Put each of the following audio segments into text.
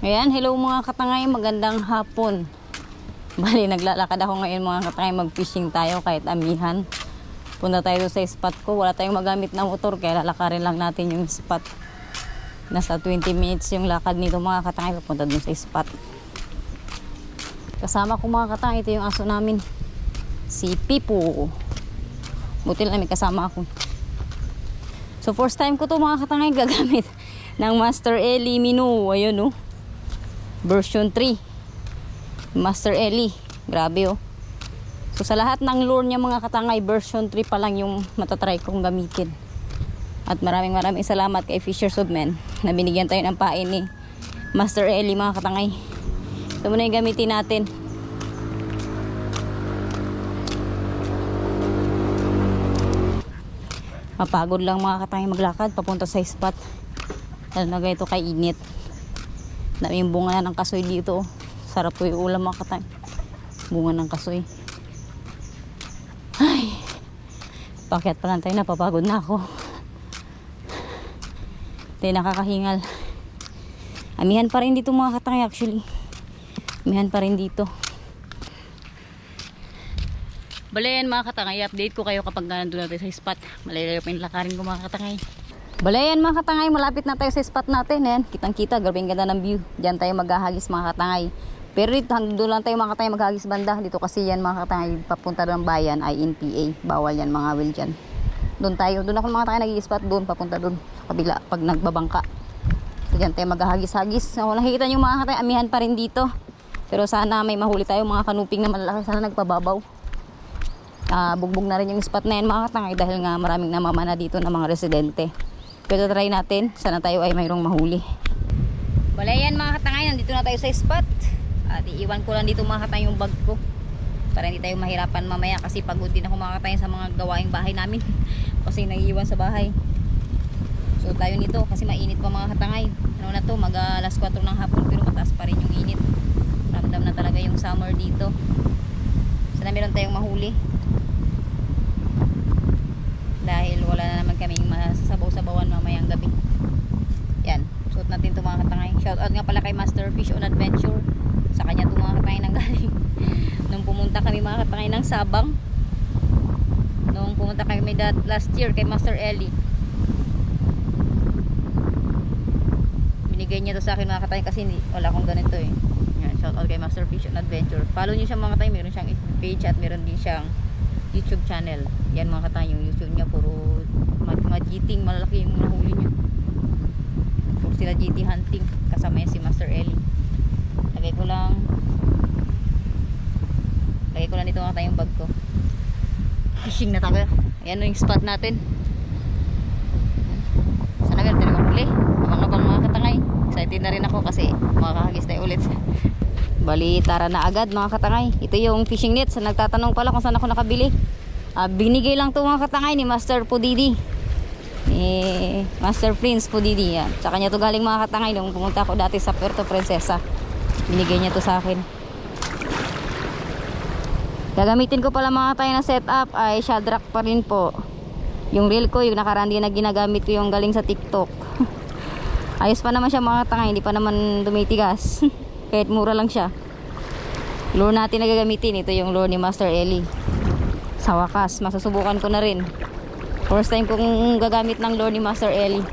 Ayan, hello mga katangay, magandang hapon. Bali, naglalakad ako ngayon mga katangay, mag-fishing tayo kahit amihan. Punta tayo sa spot ko, wala tayong magamit na motor, kaya lalakarin lang natin yung spot. Nasa 20 minutes yung lakad nito mga katangay, papunta dun sa spot. Kasama ko mga katangay, ito yung aso namin, si Pipo. Buti lang may kasama ako. So first time ko to mga katangay gagamit ng Master Ellie Minu. Ayun oh, version 3 Master Ellie, grabe oh. So sa lahat ng lure niya mga katangay, version 3 pa lang yung matatry kong gamitin. At maraming salamat kay Fishers of Men na binigyan tayo ng pain ni Master Ellie mga katangay. Ito muna yung gamitin natin. Mapagod lang mga katangay maglakad papunta sa spot. Lalo na ganito kay init. Daming bunga na ng kasoy dito. Sarap po yung ulam mga katangay. Bunga ng kasoy. Ay, pakyat pa lang tayo, napapagod na ako. Hindi nakakahingal. Amihan pa rin dito mga katangay actually. Amihan pa rin dito. Balayan mga katangay, update ko kayo kapag nandun natin sa spot. Malalayo pa yung lakarin ko mga katangay. Balayan mga katangay, malapit na tayo sa spot natin. Ayan, kitang kita, grabe ang ganda ng view. Diyan tayo maghahagis mga katangay. Pero dito, doon lang tayo mga katangay maghahagis banda. Dito kasi yan mga katangay, papunta ng bayan ay NPA. Bawal yan mga will dyan. Doon tayo, doon ako mga katangay nag-i-spot doon, papunta doon. Sa kabila, pag nagbabangka. So diyan tayo maghahagis-hagis. So, nakikita nyo mga katangay, amihan pa rin dito. Pero sana may mahuli tayo mga kanuping na malalaki. Sana nagpababaw. Bugbog na rin yung spot na yan mga katangay dahil nga maraming namamana dito ng mga residente. Pero try natin, sana tayo ay mayroong mahuli. Balayan mga katangay, nandito na tayo sa spot. At iiwan ko lang dito mga katangay yung bag ko para hindi tayo mahirapan mamaya kasi pagod din ako mga katangay sa mga gawaing bahay namin. Kasi naiiwan sa bahay. So tayo nito kasi mainit pa mga katangay. Ano na to, mag alas 4 ng hapon pero mataas pa rin yung init. Ramdam na talaga yung summer dito. Sana meron tayong mahuli. Dahil wala na naman kaming masasabaw-sabawan mamayang gabi. Yan, suot natin ito mga katangay. Shoutout nga pala kay Master Fish on Adventure. Sa kanya ito mga katangay nang galing. Nung pumunta kami mga katangay ng Sabang. Nung pumunta kami last year kay Master Ellie. Binigay niya to sa akin mga katangay kasi wala akong ganito eh. Yan, shoutout kay Master Fish on Adventure. Follow niyo siya mga katangay, meron siyang page at meron din siyang YouTube channel. Yan mga katangay, yung YouTube niya puro mag-GTing, malalaki yung nahuli niya. Puro sila GT hunting, kasama yan si Master Ellie. Lagay ko lang dito mga katangay yung bag ko. Fishing na tayo. Ayan yung spot natin. Sana meron tayo mahuli. Abang-abang mga katangay. Excited na rin ako kasi makakahagis tayo ulit. Bali, tara na agad mga katangay. Ito yung fishing net. Sa nagtatanong pala kung saan ako nakabili. Binigay lang to mga katangay ni Master Pudidi. Ni Master Prince Pudidi. Yan. Sa kanya to galing mga katangay. Nung pumunta ako dati sa Puerto Princesa. Binigay niya to sa akin. Gagamitin ko pala mga katangay na setup ay Shadrack pa rin po. Yung reel ko, yung nakarandi na ginagamit ko yung galing sa TikTok. Ayos pa naman siya mga katangay. Hindi pa naman dumitigas. Kahit mura lang siya. Lure natin na gagamitin. Ito yung lure ni Master Ellie. Sa wakas, masusubukan ko na rin. First time kong gagamit ng lure ni Master Ellie.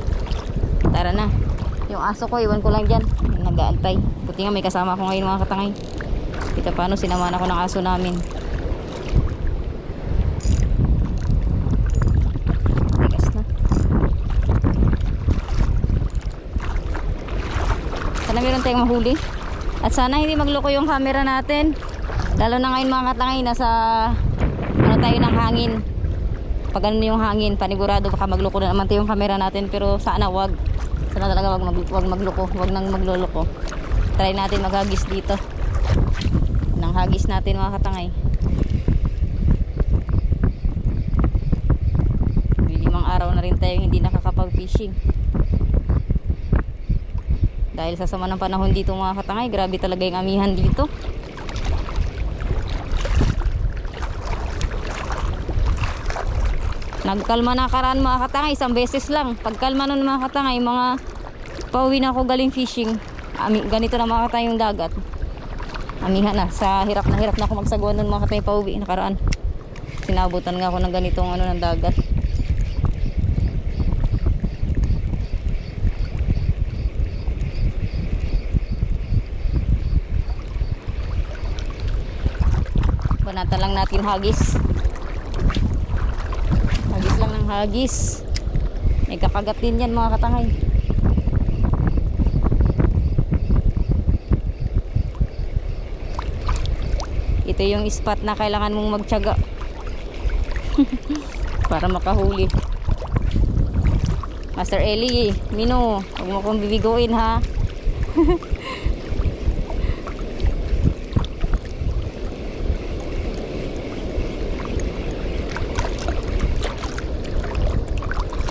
Tara na. Yung aso ko, iwan ko lang dyan. Nag-aantay. Buti nga may kasama ko ngayon mga katangay. Kita paano, sinamahan ako ng aso namin. Tigas na. Sana meron tayong mahuli. At sana hindi magloko yung camera natin. Lalo na ngayon mga katangay, nasa tayo ng hangin. Pag ano yung hangin, panigurado baka magloko na naman tayo yung camera natin. Pero sana wag. Sana talaga wag magloko. Wag nang magloloko. Try natin maghagis dito. Nang hagis natin mga katangay. Limang araw na rin tayo hindi nakakapag-fishing. Dahil sa sama ng panahon dito mga katangay, grabe talaga yung amihan dito. Nagkalma na karaan mga katangay, isang beses lang. Pagkalma nun mga katangay, mga pauwi na ako galing fishing. Ganito na mga katay yung dagat. Amihan na. Hirap na ako magsagawa nun mga katay pauwi nakaraan. Sinabutan nga ako ng ganitong ano ng dagat. Banatan lang natin hagis. Hagis lang ng hagis. May kakagat din yan mga katangay. Ito yung spot na kailangan mong magtiyaga para makahuli. Master Eli, Mino, huwag mo kong bibigoin ha.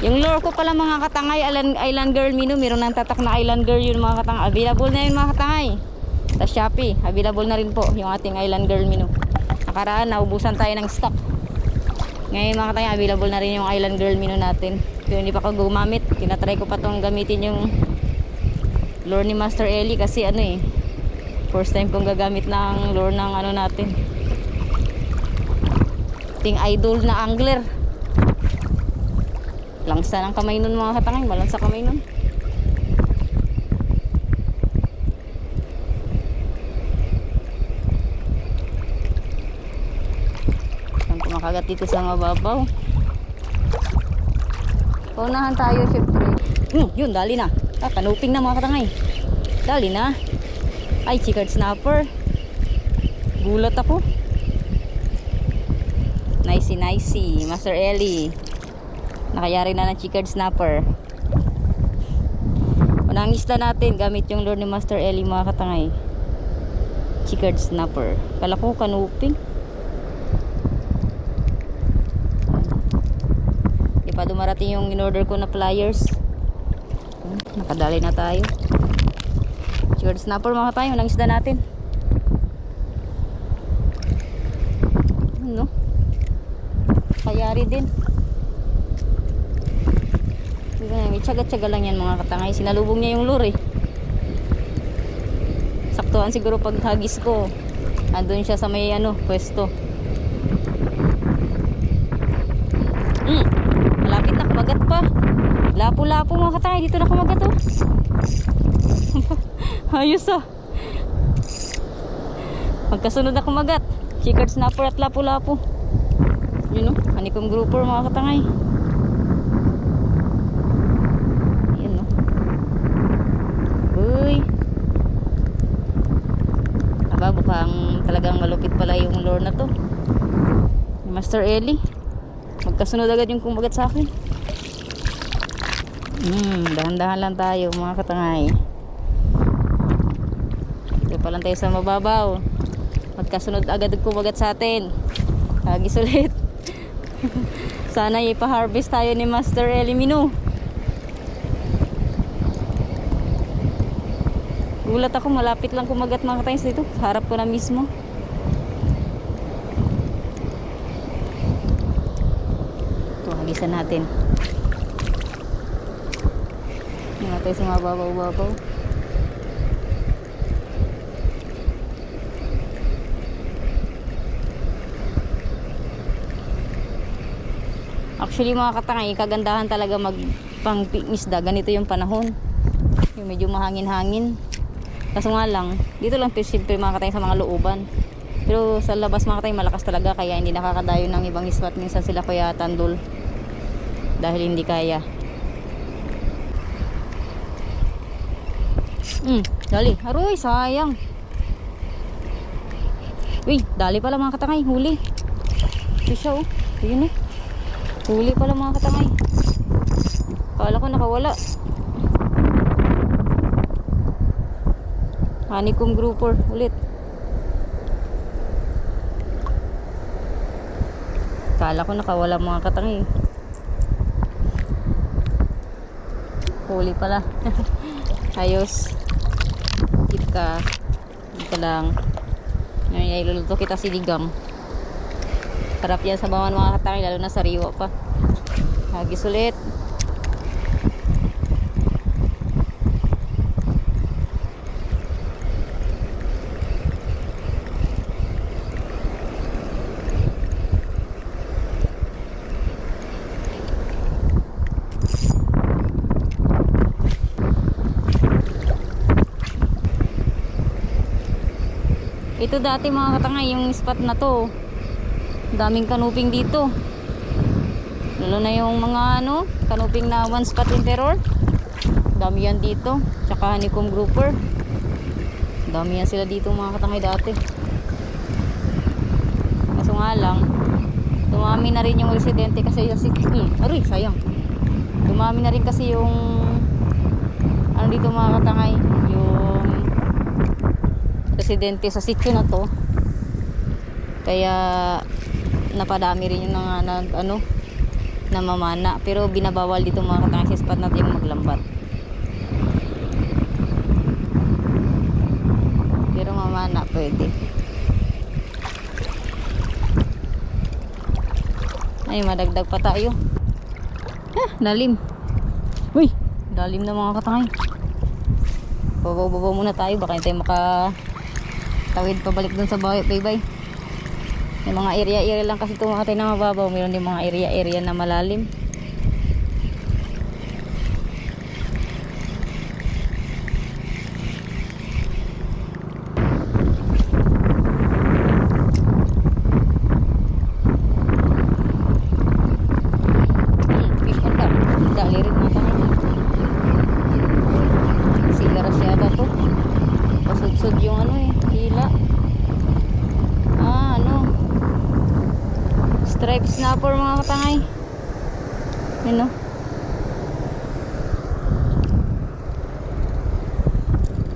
Yung lure ko pala mga katangay, Island Girl Mino, meron nang tatak na Island Girl yun mga katangay. Available na yun mga katangay. Sa Shopee, available na rin po yung ating Island Girl Mino. Nakaraan, naubusan tayo ng stock. Ngayon mga katangay, available na rin yung Island Girl Mino natin. Pero hindi pa ko gumamit. Tinatry ko pa tong gamitin yung lure ni Master Eli kasi ano eh, first time kong gagamit ng lure ng ano natin. Ting idol na angler. Langsa ng kamay nun mga katangay, malansa kamay nun. Saan kumakagat dito sa mababaw. Paunahan tayo syempre. Yun, dali na. Kanuping na mga katangay. Dali na. Ay, chicard snapper. Gulat ako. Nicey, Master Eli. Nakayari na ng chicard snapper. Unang isla natin gamit yung lure ni Master Eli mga katangay. Chicard snapper. Kala ko kanuping. Di pa dumarating yung in-order ko na pliers. Nakadali na tayo. Chicard snapper mga katangay. Unang isla natin. Ano? Kayari din. May tsaga-tsaga lang yan mga katangay. Sinalubong niya yung lure eh. Saktuhan siguro pag hagis ko. Andun siya sa may ano, pwesto. Malapit na, kumagat pa. Lapo-lapo mga katangay. Dito na kumagat oh. Ayos ah. Magkasunod na kumagat. Chicard snapper at lapo-lapo. Yun oh, honeycomb grouper mga katangay. Mukhang talagang malupit pala yung lure na to. Master Eli. Magkasunod agad yung kumagat sa akin. Dahan-dahan lang tayo mga katangay. Ito pa lang tayo sa mababaw. Magkasunod agad yung kumagat sa atin. Hagis ulit. Sana ipa-harvest tayo ni Master Eli Mino. Gulat ako, malapit lang kumagat mga katangay dito. Harap ko na mismo. Ito, hagisan natin. Nga tayo sa mababaw-babaw. Actually mga katangay, kagandahan talaga pang-isda. Ganito yung panahon. Yung medyo mahangin-hangin. Kaso nga lang, dito lang simple mga katay sa mga looban. Pero sa labas mga katay malakas talaga kaya hindi nakakadayo ng ibang spot. Minsan sila kaya tandol dahil hindi kaya. Dali. Aroy, sayang. Uy, dali pala mga katangay. Huli. Ito siya oh. Ayun eh. Huli pala mga katangay. Kala ko nakawala. Honeycomb grouper ulit. Kala ko nakawala mga katangay. Huli pala. Ayos. Keep ka. Dito lang. Ngayon ay luluto kita sinigang. Sarap yan sa bawan mga katangay, lalo na sariwa pa. Hagis ulit. Ito dati mga katangay, yung spot na to, daming kanuping dito. Lalo na yung mga ano, kanuping na one spot in terror. Dami yan dito. Tsaka honeycomb grouper. Dami yan sila dito mga katangay dati. Kaso nga lang, dumami na rin yung residente kasi aroy, sayang. Dumami na rin kasi yung ano dito mga katangay, yung residente sa sitio na to. Kaya napadami rin yung namamana. Pero binabawal dito mga katangay sa spot natin yung maglambat. Pero mamana pwede. Ay, madagdag pa tayo. Lalim. Uy, lalim na mga katangay. Babaw muna tayo, baka hindi tayo makatawid pabalik dun sa baybay. May mga area lang kasi ito mga tayo na mababaw. Mayroon din mga area na malalim. Fish on ka. Dali rin mga tayo. Sigaras yata to. Pasud-sud yung ano hila. Stripe snapper mga katangay. Ano?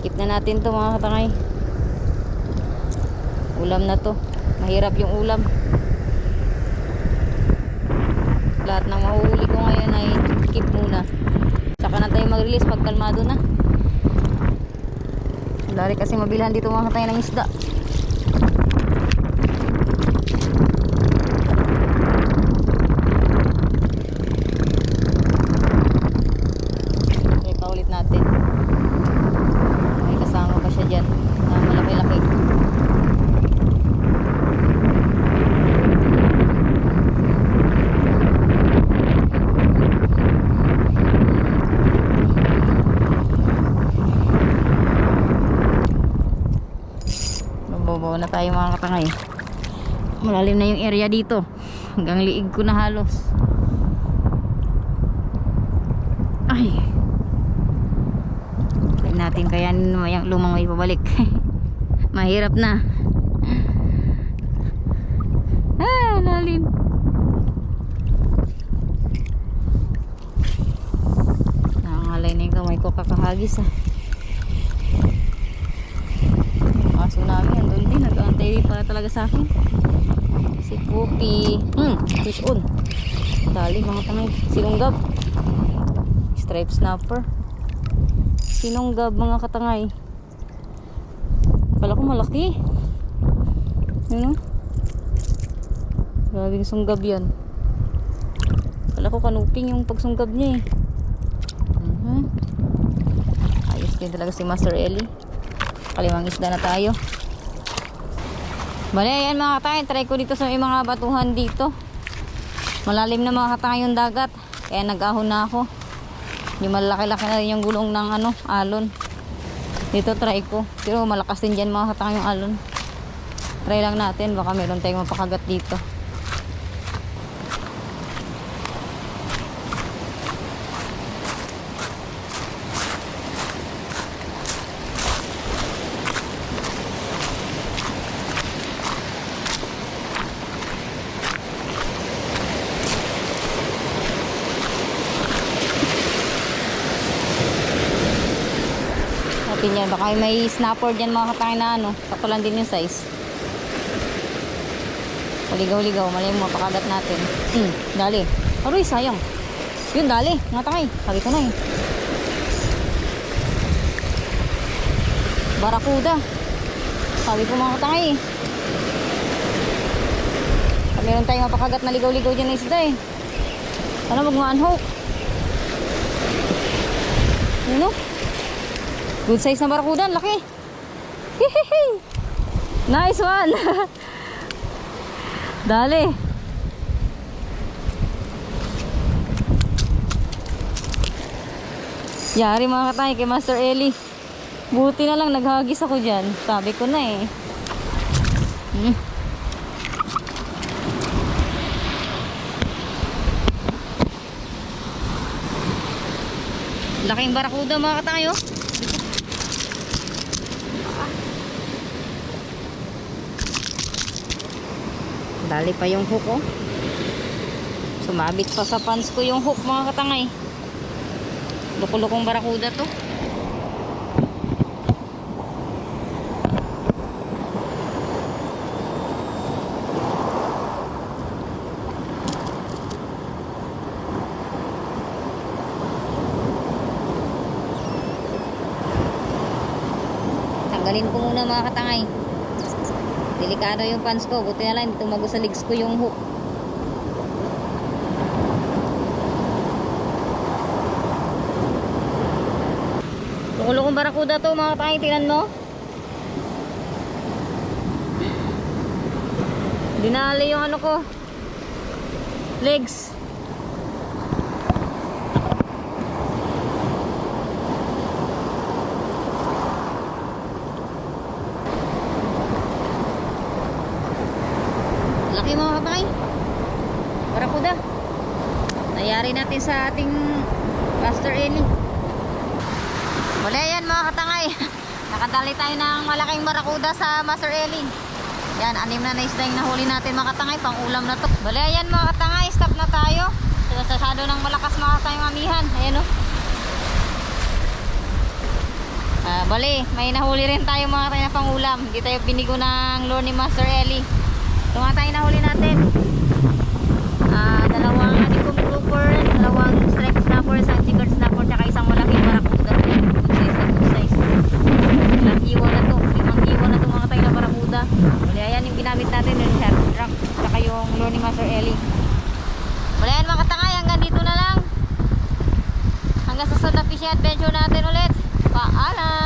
Keep na natin to mga katangay. Ulam na to. Mahirap yung ulam. Lahat ng mahuhuli ko ngayon ay keep muna. Saka na tayo mag-release pag kalmado na. Dari kasi mabilhan dito mga katangay ng isda. Natin. May kasama pa siya dyan na malaki-laki. Mababaw na tayo mga katangay. Malalim na yung area dito. Hanggang liig ko na halos. Ay, natin kaya yung lumangoy pabalik. Mahirap na. Lalim. Nangangalay na yung kamay ko kakahagis Aso namin andun din, nag-aantay para talaga sa akin. Si Poopy. Fish on. Dali mga tangay. Silunggab. Stripe snapper. Sinunggab mga katangay. Kala ko malaki. Ano? Grabing sunggab yan. Kala ko kanuping yung pagsunggab niya Ayos din talaga si Master Ellie. Kalimang isda na tayo. Bale, ayan mga katangay. Try ko dito sa mga batuhan dito. Malalim na mga katangay yung dagat. Kaya nag-ahon na ako. Yung malaki-laki na rin yung gulong ng alon. Dito try ko. Pero malakas din dyan mga katangay yung alon. Try lang natin. Baka meron tayong mapakagat dito. Yan. Baka may snapper dyan mga katangay na sakto lang din yung size. Paligaw-ligaw, malay mo mapakagat natin. Dali. Aroy, sayang. Yun, dali. Mga tangay. Sabi ko na Barakuda. Sabi ko mga katangay meron tayong mapakagat na ligaw-ligaw dyan na isda Ano mag-unhook? Good size na barakuda, laki. Hihihi. Nice one. Dali. Yari mga katay kay Master Ellie. Buti na lang naghagis ako dyan. Sabi ko na Hmm. Laking barakuda mga katangay oh. Dali pa yung hook oh. Sumabit pa sa pants ko yung hook mga katangay. Lukulukong barakuda to. Tanggalin ko muna mga katangay. Delikado yung pants ko. Buti na lang hindi tumago sa legs ko yung hook. Lukulukong barakuda to mga katangay. Tingnan mo. Dinali yung ano ko. Legs. Laki mga katangay. Barakuda. Nayari natin sa ating Master Eli. Wala yan mga katangay. Nakadali tayo ng malaking barakuda sa Master Eli. Yan, 6 na isda yung nahuli natin mga katangay. Pang ulam na to. Wala yan mga katangay. Stop na tayo. Sasado ng malakas mga katangay mamihan. Ayan o. Bali, may nahuli rin tayo mga katangay na pang ulam. Hindi tayo binigo ng lure ni Master Eli. Ito nga tayo nahuli natin. Dalawang honeycomb grouper, dalawang striped snapper, isang checkered snapper, tsaka isang malaking barakuda. Good size. Ilang iwa na to. 5 iwa na to mga tayo na barakuda. Wala yan yung ginamit natin yung sharp track, tsaka yung lure ni Master Eli. Wala yan mga katangay. Hanggang dito na lang. Hanggang sa sunod na fishing adventure natin ulit. Paalam!